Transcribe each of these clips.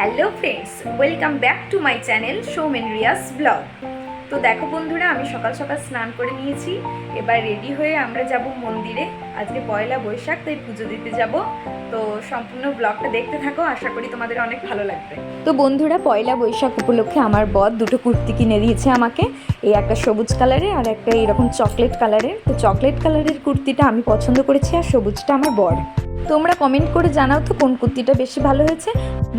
Hello friends, welcome back to my channel Soumen Riya's blog. তো দেখো বন্ধুরা, আমি সকাল সকাল স্নান করে নিয়েছি। এবার রেডি হয়ে আমরা যাব মন্দিরে। আজকে পয়লা বৈশাখ, তাই পুজো দিতে যাব। তো সম্পূর্ণ ব্লগটা দেখতে থাকো, আশা করি তোমাদের অনেক ভালো লাগবে। তো বন্ধুরা, পয়লা বৈশাখ উপলক্ষে আমার বর দুটো কুর্তি কিনে দিয়েছে আমাকে। এই একটা সবুজ কালারের আর একটা এরকম চকলেট কালারের। তো চকলেট কালারের কুর্তিটা আমি পছন্দ করেছি আর সবুজটা আমার বর। তোমরা কমেন্ট করে জানাও তো কোন কুর্তিটা বেশি ভালো হয়েছে।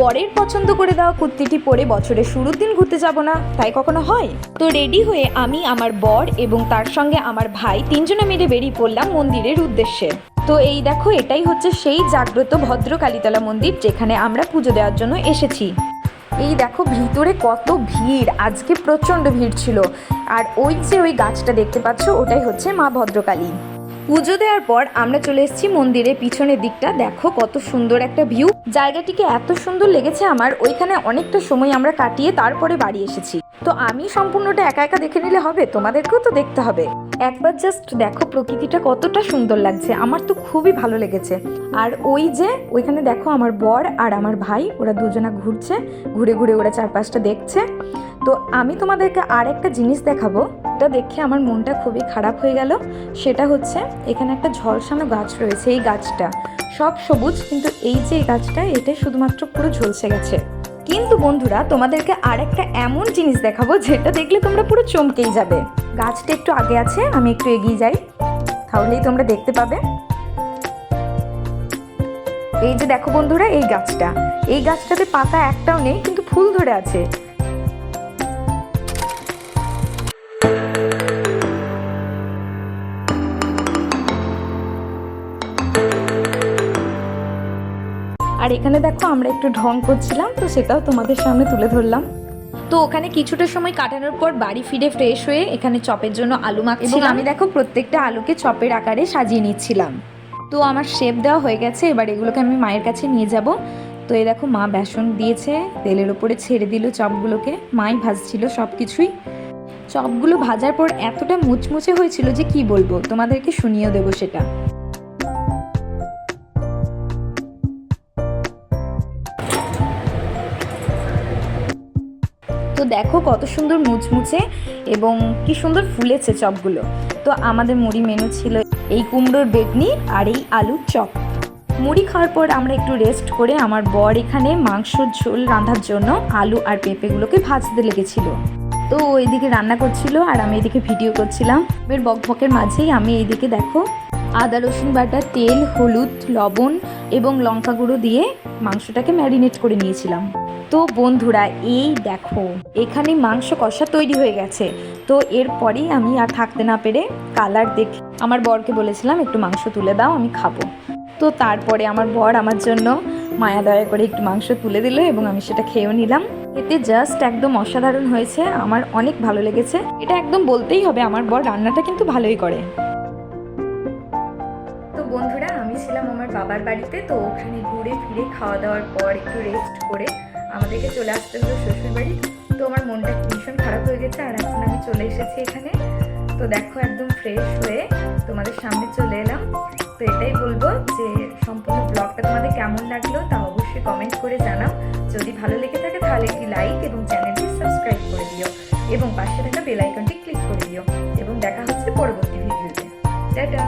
বরের পছন্দ করে দেওয়া কুর্তিটি পরে বছরের শুরুর দিন ঘুরতে যাব না, তাই কখনো হয়? তো রেডি হয়ে আমি, আমার বর এবং তার সঙ্গে আমার ভাই তিনজনে মিলে বেরিয়ে পড়লাম মন্দিরের উদ্দেশ্যে। তো এই দেখো, এটাই হচ্ছে সেই জাগ্রত ভদ্র কালীতলা মন্দির, যেখানে আমরা পুজো দেওয়ার জন্য এসেছি। এই দেখো ভিতরে কত ভিড়, আজকে প্রচণ্ড ভিড় ছিল। আর ওই যে ওই গাছটা দেখতে পাচ্ছ, ওটাই হচ্ছে মা ভদ্রকালী। পুজো দেওয়ার পর আমরা চলে এসেছি মন্দিরের পিছনের দিকটা। দেখো কত সুন্দর একটা ভিউ। জায়গাটিকে এত সুন্দর লেগেছে আমার, ওইখানে অনেকটা সময় আমরা কাটিয়ে তারপরে বাড়ি এসেছি। তো আমি সম্পূর্ণটা একা একা দেখে নিলে হবে, তোমাদেরকেও তো দেখতে হবে। একবার জাস্ট দেখো প্রকৃতিটা কতটা সুন্দর লাগছে, আমার তো খুবই ভালো লেগেছে। আর ওই যে ওইখানে দেখো আমার বর আর আমার ভাই, ওরা দুজনা ঘুরছে, ঘুরে ঘুরে ওরা চারপাশটা দেখছে। তো আমি তোমাদেরকে আর একটা জিনিস দেখাবো, এটা দেখে আমার মনটা খুবই খারাপ হয়ে গেল। সেটা হচ্ছে এখানে একটা ঝলসানো গাছ রয়েছে। এই গাছটা সব সবুজ, কিন্তু এই যে গাছটা, এটা শুধুমাত্র পুরো ঝলসে গেছে। কিন্তু বন্ধুরা, তোমাদেরকে আর একটা এমন জিনিস দেখাবো যেটা দেখলে তোমরা পুরো চমকেই যাবে। গাছটা একটু আগে আছে, আমি একটু এগিয়ে যাই, তাহলেই তোমরা দেখতে পাবে। এই যে দেখো বন্ধুরা, এই গাছটাতে পাতা একটাও নেই, কিন্তু ফুল ধরে আছে। আর এখানে দেখো আমরা একটু ঢং করছিলাম, তো সেটাও তোমাদের সামনে তুলে ধরলাম। তো ওখানে কিছুটা সময় কাটানোর পর বাড়ি ফিরে ফ্রেশ হয়ে এখানে চপের জন্য আলু মাখছিলাম। আমি দেখো প্রত্যেকটা আলুকে চপের আকারে সাজিয়ে নিচ্ছিলাম। তো আমার শেপ দেওয়া হয়ে গেছে, এবার এগুলোকে আমি মায়ের কাছে নিয়ে যাব। তো এই দেখো মা বেসন দিয়েছে, তেলের ওপরে ছেড়ে দিল চপগুলোকে। মাই ভাজছিল সব কিছুই। চপগুলো ভাজার পর এতটা মুচমুচে হয়েছিল যে কি বলবো, তোমাদেরকে শুনিয়েও দেবো সেটা। তো দেখো কত সুন্দর মুচমুচে এবং কি সুন্দর ফুলেছে চপগুলো। তো আমাদের মুড়ি মেনু ছিল এই কুমড়োর বেগনি আর এই আলুর চপ। মুড়ি খাওয়ার পর আমরা একটু রেস্ট করে আমার বর এখানে মাংসর ঝোল রান্নার জন্য আলু আর পেঁপেগুলোকে ভাজতে লেগেছিল। তো এইদিকে রান্না করছিল আর আমি এদিকে ভিডিও করছিলাম। এর বকবকের মাঝেই আমি এইদিকে দেখো আদা রসুন বাটা, তেল, হলুদ, লবণ এবং লঙ্কা গুঁড়ো দিয়ে মাংসটাকে ম্যারিনেট করে নিয়েছিলাম। তো বন্ধুরা, এই দেখো এখানে মাংস কষা তৈরি হয়ে গেছে। তো এরপরেই আমি আর থাকতে না পেরে কালার দেখে আমার বরকে বলেছিলাম একটু মাংস তুলে দাও, আমি খাবো। তো তারপরে আমার বর আমার জন্য মায়া দয়া করে একটু মাংস তুলে দিল এবং আমি সেটা খেয়েও নিলাম। এতে জাস্ট একদম অসাধারণ হয়েছে, আমার অনেক ভালো লেগেছে। এটা একদম বলতেই হবে, আমার বর রান্নাটা কিন্তু ভালোই করে। তো বন্ধুরা, আমি ছিলাম আমার বাবার বাড়িতে। তো ওখানে ঘুরে ফিরে খাওয়া দাওয়ার পর একটু রেস্ট করে আমাদেরকে চলে আসতে হলো শ্বশুর বাড়ি। তো আমার মনটা ভীষণ খারাপ হয়ে গেছে, আর এখন আমি চলে এসেছি এখানে। তো দেখো একদম ফ্রেশ হয়ে তোমাদের সামনে চলে এলাম। তো এটাই বলবো যে সম্পূর্ণ ব্লগটা তোমাদের কেমন লাগলো তা অবশ্যই কমেন্ট করে জানাও। যদি ভালো লেগে থাকে তাহলে একটি লাইক এবং চ্যানেলটি সাবস্ক্রাইব করে দিও এবং পাশে থাকা বেল আইকনটি ক্লিক করে দিও। এবং দেখা হচ্ছে পরবর্তী ভিডিওতে। টাটা।